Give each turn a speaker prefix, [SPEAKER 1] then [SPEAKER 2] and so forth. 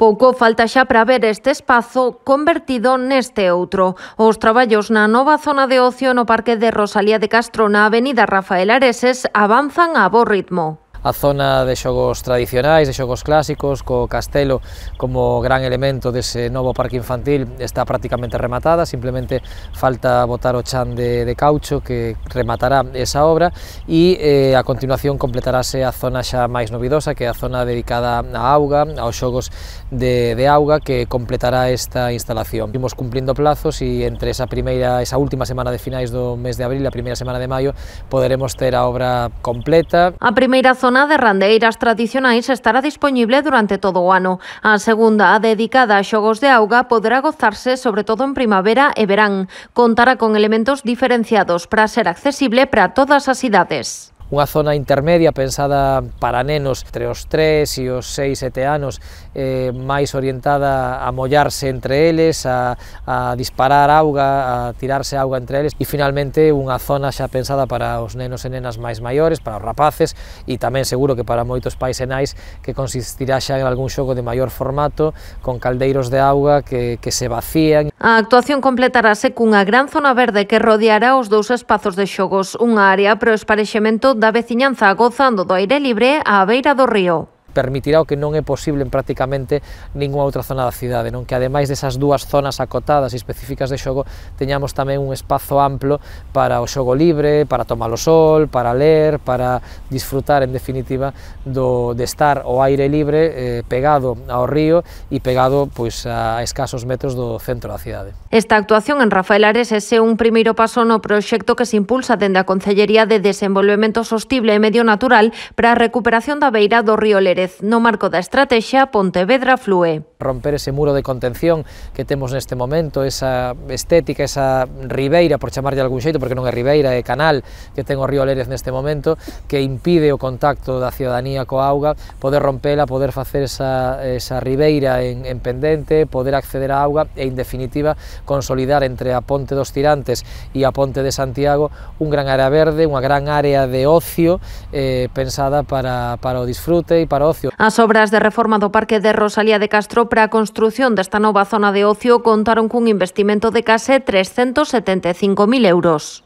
[SPEAKER 1] Pouco falta xa para ver este espazo convertido neste outro. Os traballos na nova zona de ocio no Parque de Rosalía de Castro na Avenida Rafael Areses avanzan a bo ritmo.
[SPEAKER 2] A zona de xogos tradicionais, de xogos clásicos, co castelo como gran elemento dese novo parque infantil está prácticamente rematada, simplemente falta botar o chan de caucho que rematará esa obra e a continuación completarase a zona xa máis novidosa, que é a zona dedicada á auga, aos xogos de auga, que completará esta instalación. Imos cumplindo plazos e entre esa última semana de finais do mes de abril e a primeira semana de maio poderemos ter a obra completa.
[SPEAKER 1] A primeira zona de randeiras tradicionais estará dispoñible durante todo o ano. A segunda, dedicada a xogos de auga, poderá gozarse sobre todo en primavera e verán. Contará con elementos diferenciados para ser accesible para todas as idades.
[SPEAKER 2] Unha zona intermedia pensada para nenos entre os 3 e os 6, 7 anos, máis orientada a mollarse entre eles, a disparar auga, a tirarse auga entre eles, e finalmente unha zona xa pensada para os nenos e nenas máis maiores, para os rapaces, e tamén seguro que para moitos pais e nais, que consistirá xa en algún xogo de maior formato, con caldeiros de auga que se vacían.
[SPEAKER 1] A actuación completarase cunha gran zona verde que rodeará os dous espazos de xogos, unha área para o esparexemento da veciñanza gozando do aire libre á beira do río.
[SPEAKER 2] Permitirá o que non é posible en prácticamente ningunha outra zona da cidade, non? Que ademais desas dúas zonas acotadas e específicas de xogo, teñamos tamén un espazo amplo para o xogo libre, para tomar o sol, para ler, para disfrutar en definitiva de estar ao aire libre, pegado ao río e pegado pois a escasos metros do centro da cidade.
[SPEAKER 1] Esta actuación en Rafael Areses é un primeiro paso no proxecto que se impulsa dende a Concellería de Desenvolvemento Sostible e Medio Natural para a recuperación da beira do río Lérez, no marco da estrategia Pontevedra Flúe.
[SPEAKER 2] Romper ese muro de contención que temos neste momento, esa estética, esa ribeira, por chamarlle de algún xeito, porque non é ribeira, é canal que ten o río Lérez neste momento, que impide o contacto da ciudadanía coa auga, poder rompela, poder facer esa ribeira en pendente, poder acceder á auga e, en definitiva, consolidar entre a Ponte dos Tirantes e a Ponte de Santiago un gran área verde, unha gran área de ocio pensada para o disfrute e para o ocio.
[SPEAKER 1] As obras de reforma do Parque de Rosalía de Castro para a construción desta nova zona de ocio contaron cun investimento de case 375.000 euros.